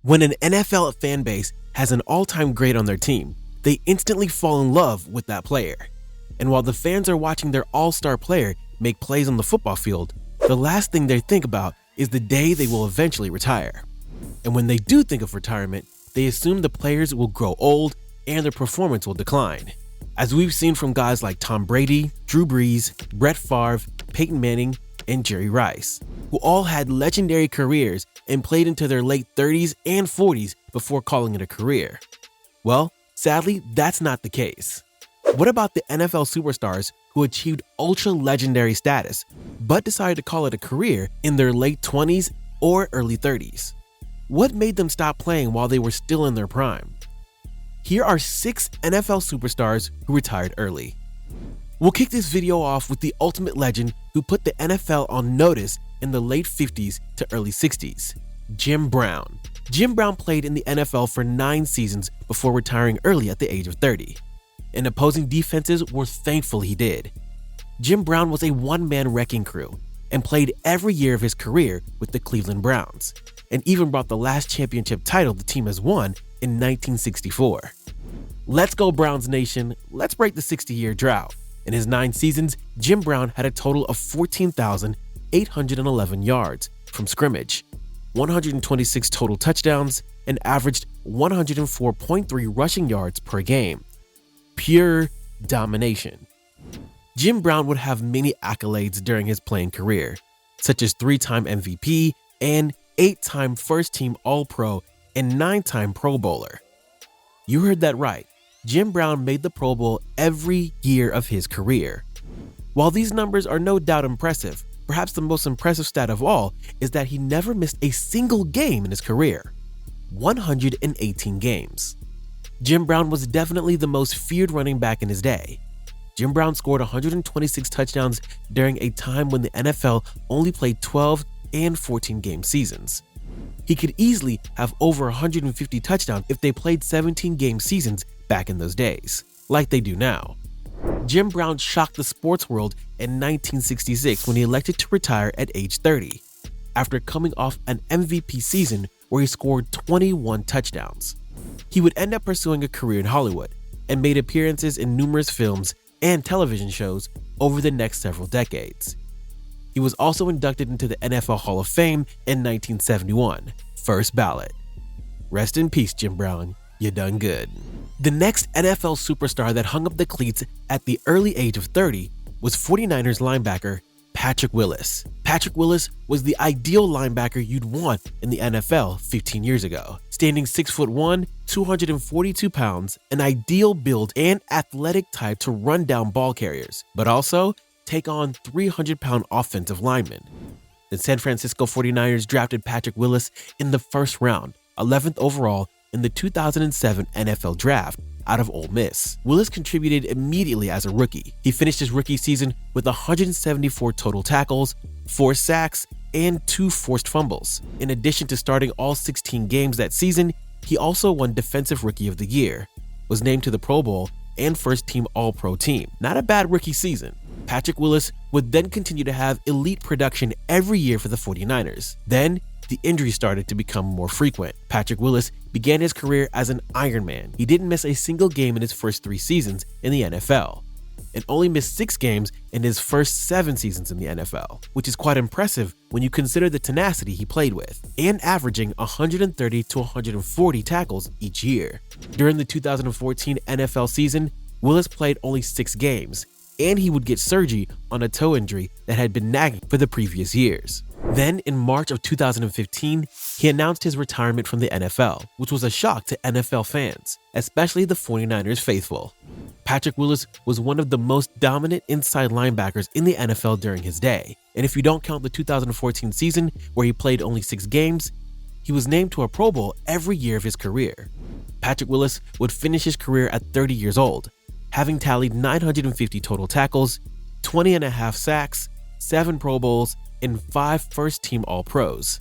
When an NFL fan base has an all-time great on their team, they instantly fall in love with that player. And while the fans are watching their all-star player make plays on the football field, the last thing they think about is the day they will eventually retire. And when they do think of retirement, they assume the players will grow old and their performance will decline. As we've seen from guys like Tom Brady, Drew Brees, Brett Favre, Peyton Manning, and Jerry Rice, who all had legendary careers and played into their late 30s and 40s before calling it a career. Well, sadly, that's not the case. What about the NFL superstars who achieved ultra-legendary status but decided to call it a career in their late 20s or early 30s? What made them stop playing while they were still in their prime? Here are 6 NFL superstars who retired early. We'll kick this video off with the ultimate legend who put the NFL on notice in the late 50s to early 60s, Jim Brown. Jim Brown played in the NFL for 9 seasons before retiring early at the age of 30. And opposing defenses were thankful he did. Jim Brown was a one-man wrecking crew and played every year of his career with the Cleveland Browns, and even brought the last championship title the team has won in 1964. Let's go Browns Nation, let's break the 60-year drought. In his 9 seasons, Jim Brown had a total of 14,811 yards from scrimmage, 126 total touchdowns, and averaged 104.3 rushing yards per game. Pure domination. Jim Brown would have many accolades during his playing career, such as 3-time MVP and 8-time first-team All-Pro and 9-time Pro Bowler. You heard that right. Jim Brown made the Pro Bowl every year of his career. While these numbers are no doubt impressive, perhaps the most impressive stat of all is that he never missed a single game in his career. 118 games. Jim Brown was definitely the most feared running back in his day. Jim Brown scored 126 touchdowns during a time when the NFL only played 12 and 14 game seasons. He could easily have over 150 touchdowns if they played 17 game seasons back in those days, like they do now. Jim Brown shocked the sports world in 1966 when he elected to retire at age 30, after coming off an MVP season where he scored 21 touchdowns. He would end up pursuing a career in Hollywood and made appearances in numerous films and television shows over the next several decades. He was also inducted into the NFL Hall of Fame in 1971, first ballot. Rest in peace, Jim Brown. You done good. The next NFL superstar that hung up the cleats at the early age of 30 was 49ers linebacker Patrick Willis. Patrick Willis was the ideal linebacker you'd want in the NFL 15 years ago. Standing 6'1", 242 pounds, an ideal build and athletic type to run down ball carriers, but also take on 300-pound offensive linemen. The San Francisco 49ers drafted Patrick Willis in the first round, 11th overall in the 2007 NFL Draft out of Ole Miss. Willis contributed immediately as a rookie. He finished his rookie season with 174 total tackles, 4 sacks, and 2 forced fumbles. In addition to starting all 16 games that season, he also won Defensive Rookie of the Year, was named to the Pro Bowl, and first-team All-Pro team. Not a bad rookie season. Patrick Willis would then continue to have elite production every year for the 49ers. Then, the injuries started to become more frequent. Patrick Willis began his career as an Iron Man. He didn't miss a single game in his first 3 seasons in the NFL, and only missed 6 games in his first 7 seasons in the NFL, which is quite impressive when you consider the tenacity he played with, and averaging 130 to 140 tackles each year. During the 2014 NFL season, Willis played only 6 games, and he would get surgery on a toe injury that had been nagging for the previous years. Then, in March of 2015, he announced his retirement from the NFL, which was a shock to NFL fans, especially the 49ers faithful. Patrick Willis was one of the most dominant inside linebackers in the NFL during his day, and if you don't count the 2014 season where he played only 6 games, he was named to a Pro Bowl every year of his career. Patrick Willis would finish his career at 30 years old, having tallied 950 total tackles, 20.5 sacks, 7 Pro Bowls, and 5 first-team All-Pros.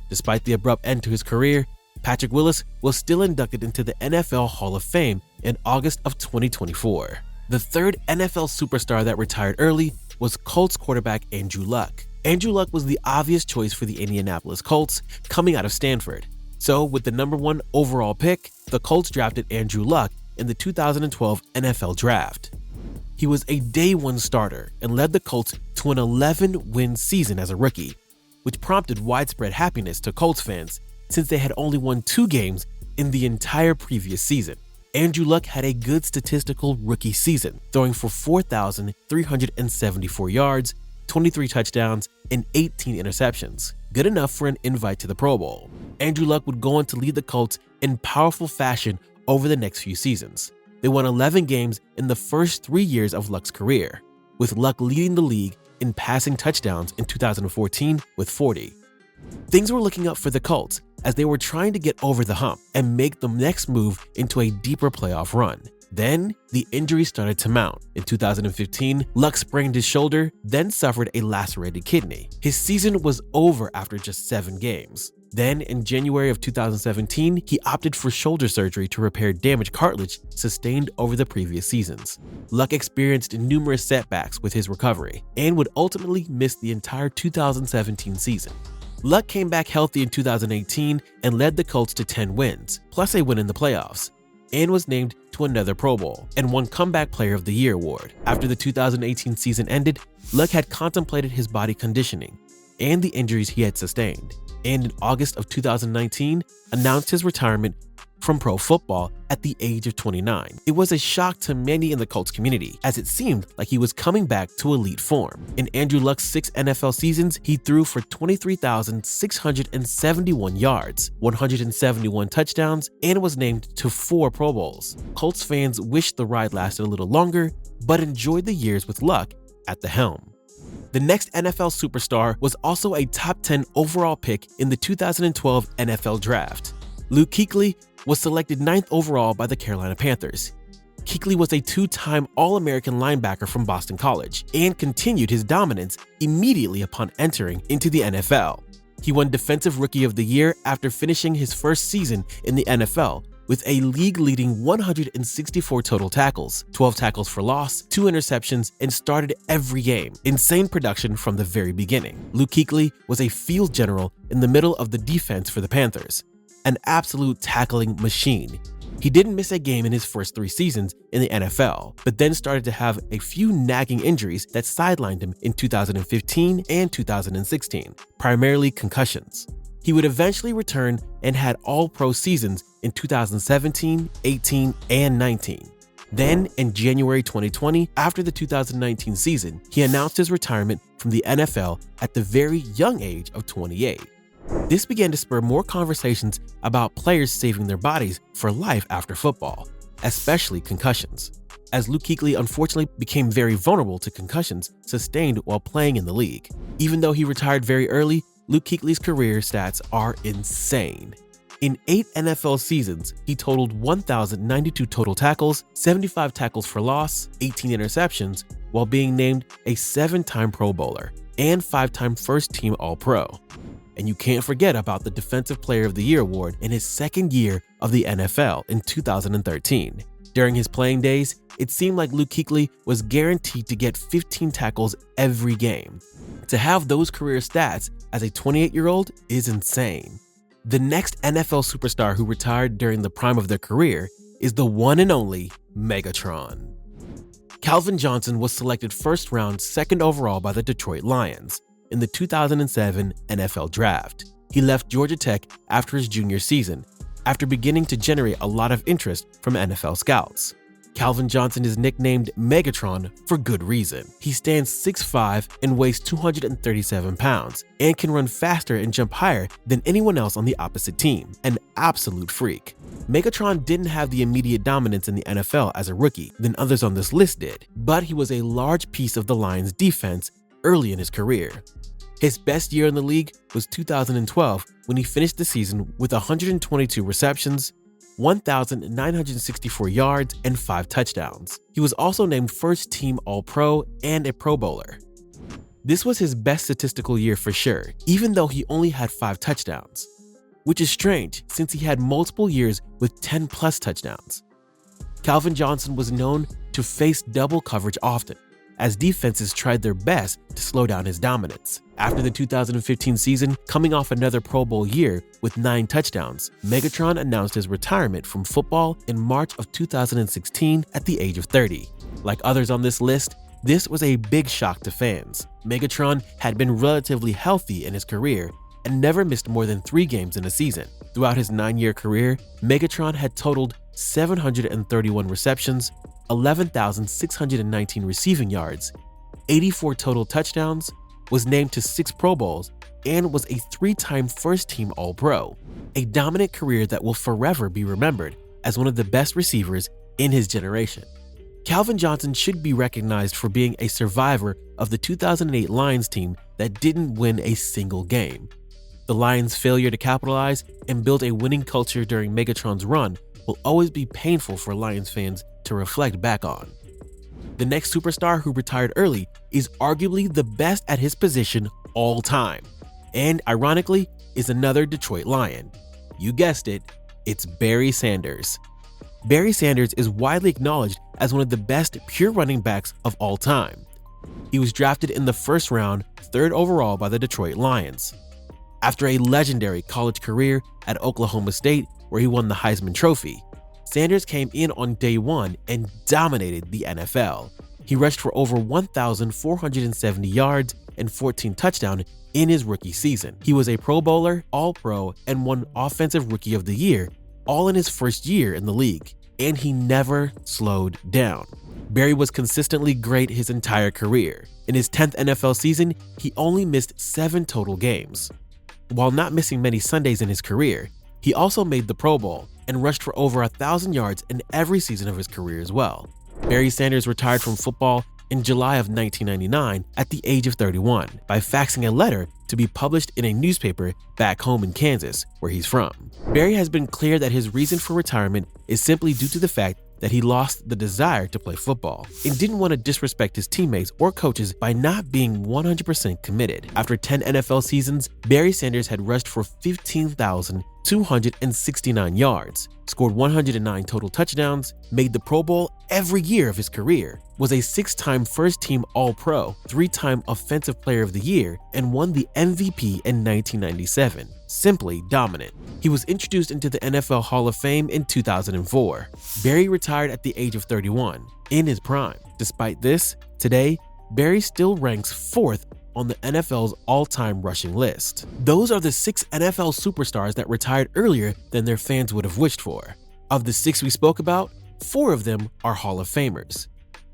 Despite the abrupt end to his career, Patrick Willis was still inducted into the NFL Hall of Fame in August of 2024. The third NFL superstar that retired early was Colts quarterback Andrew Luck. Andrew Luck was the obvious choice for the Indianapolis Colts coming out of Stanford, So with the #1 overall pick, the Colts drafted Andrew Luck in the 2012 NFL Draft. He was a day one starter and led the Colts to an 11-win season as a rookie, which prompted widespread happiness to Colts fans since they had only won 2 games in the entire previous season. Andrew Luck had a good statistical rookie season, throwing for 4,374 yards, 23 touchdowns, and 18 interceptions. Good enough for an invite to the Pro Bowl. Andrew Luck would go on to lead the Colts in powerful fashion over the next few seasons. They won 11 games in the first 3 years of Luck's career, with Luck leading the league in passing touchdowns in 2014 with 40. Things were looking up for the Colts as they were trying to get over the hump and make the next move into a deeper playoff run. Then, the injuries started to mount. In 2015, Luck sprained his shoulder, then suffered a lacerated kidney. His season was over after just 7 games. Then, in January of 2017, he opted for shoulder surgery to repair damaged cartilage sustained over the previous seasons. Luck experienced numerous setbacks with his recovery and would ultimately miss the entire 2017 season. Luck came back healthy in 2018 and led the Colts to 10 wins, plus a win in the playoffs, and was named to another Pro Bowl and won Comeback Player of the Year award. After the 2018 season ended, Luck had contemplated his body conditioning and the injuries he had sustained, and in August of 2019 announced his retirement from pro football at the age of 29. It was a shock to many in the Colts community, as it seemed like he was coming back to elite form. In Andrew Luck's 6 NFL seasons, he threw for 23,671 yards, 171 touchdowns, and was named to 4 Pro Bowls. Colts fans wished the ride lasted a little longer, but enjoyed the years with Luck at the helm. The next NFL superstar was also a top 10 overall pick in the 2012 NFL Draft. Luke Kuechly was selected 9th overall by the Carolina Panthers. Kuechly was a 2-time All-American linebacker from Boston College and continued his dominance immediately upon entering into the NFL. He won Defensive Rookie of the Year after finishing his first season in the NFL with a league-leading 164 total tackles, 12 tackles for loss, 2 interceptions, and started every game. Insane production from the very beginning. Luke Kuechly was a field general in the middle of the defense for the Panthers, an absolute tackling machine. He didn't miss a game in his first 3 seasons in the NFL, but then started to have a few nagging injuries that sidelined him in 2015 and 2016, primarily concussions. He would eventually return and had all-pro seasons in 2017, 18, and 19. Then, in January 2020, after the 2019 season, he announced his retirement from the NFL at the very young age of 28. This began to spur more conversations about players saving their bodies for life after football, especially concussions, as Luke Kuechly unfortunately became very vulnerable to concussions sustained while playing in the league. Even though he retired very early, Luke Kuechly's career stats are insane. In 8 NFL seasons, he totaled 1,092 total tackles, 75 tackles for loss, 18 interceptions, while being named a 7-time Pro Bowler and 5-time first-team All-Pro. And you can't forget about the Defensive Player of the Year award in his 2nd year of the NFL in 2013. During his playing days, it seemed like Luke Kuechly was guaranteed to get 15 tackles every game. To have those career stats as a 28-year-old is insane. The next NFL superstar who retired during the prime of their career is the one and only Megatron. Calvin Johnson was selected 1st round, 2nd overall by the Detroit Lions in the 2007 NFL Draft. He left Georgia Tech after his junior season, after beginning to generate a lot of interest from NFL scouts. Calvin Johnson is nicknamed Megatron for good reason. He stands 6'5" and weighs 237 pounds, and can run faster and jump higher than anyone else on the opposite team. An absolute freak. Megatron didn't have the immediate dominance in the NFL as a rookie than others on this list did, but he was a large piece of the Lions' defense early in his career. His best year in the league was 2012, when he finished the season with 122 receptions, 1,964 yards, and 5 touchdowns. He was also named first-team All-Pro and a Pro Bowler. This was his best statistical year for sure, even though he only had 5 touchdowns, which is strange since he had multiple years with 10+ touchdowns. Calvin Johnson was known to face double coverage often, as defenses tried their best to slow down his dominance. After the 2015 season, coming off another Pro Bowl year with 9 touchdowns, Megatron announced his retirement from football in March of 2016 at the age of 30. Like others on this list, this was a big shock to fans. Megatron had been relatively healthy in his career and never missed more than 3 games in a season. Throughout his 9-year career, Megatron had totaled 731 receptions, 11,619 receiving yards, 84 total touchdowns, was named to 6 Pro Bowls, and was a 3-time first-team All-Pro. A dominant career that will forever be remembered as one of the best receivers in his generation. Calvin Johnson should be recognized for being a survivor of the 2008 Lions team that didn't win a single game. The Lions' failure to capitalize and build a winning culture during Megatron's run will always be painful for Lions fans to reflect back on. The next superstar who retired early is arguably the best at his position all time, and ironically is another Detroit Lion. You guessed it, it's Barry Sanders. Barry Sanders is widely acknowledged as one of the best pure running backs of all time. He was drafted in the first round, 3rd overall by the Detroit Lions. After a legendary college career at Oklahoma State, where he won the Heisman Trophy, Sanders came in on day 1 and dominated the NFL. He rushed for over 1,470 yards and 14 touchdowns in his rookie season. He was a Pro Bowler, All-Pro, and won Offensive Rookie of the Year, all in his first year in the league, and he never slowed down. Barry was consistently great his entire career. In his 10th NFL season, he only missed 7 total games. While not missing many Sundays in his career, he also made the Pro Bowl and rushed for over 1,000 yards in every season of his career as well. Barry Sanders retired from football in July of 1999 at the age of 31 by faxing a letter to be published in a newspaper back home in Kansas, where he's from. Barry has been clear that his reason for retirement is simply due to the fact that he lost the desire to play football and didn't want to disrespect his teammates or coaches by not being 100% committed. After 10 NFL seasons, Barry Sanders had rushed for 15,269 yards, scored 109 total touchdowns, made the Pro Bowl every year of his career, was a 6-time first-team All-Pro, 3-time Offensive Player of the Year, and won the MVP in 1997. Simply dominant. He was introduced into the NFL Hall of Fame in 2004. Barry retired at the age of 31, in his prime. Despite this, today, Barry still ranks 4th on the NFL's all-time rushing list. Those are the 6 NFL superstars that retired earlier than their fans would have wished for. Of the 6 we spoke about, 4 of them are Hall of Famers.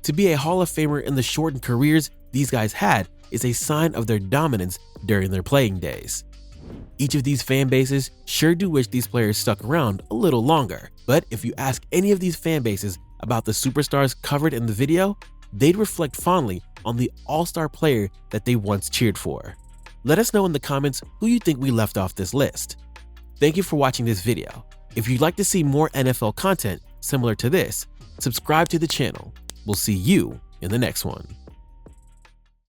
To be a Hall of Famer in the shortened careers these guys had is a sign of their dominance during their playing days. Each of these fan bases sure do wish these players stuck around a little longer, but if you ask any of these fan bases about the superstars covered in the video, they'd reflect fondly on the all-star player that they once cheered for. Let us know in the comments who you think we left off this list. Thank you for watching this video. If you'd like to see more NFL content similar to this, subscribe to the channel. We'll see you in the next one.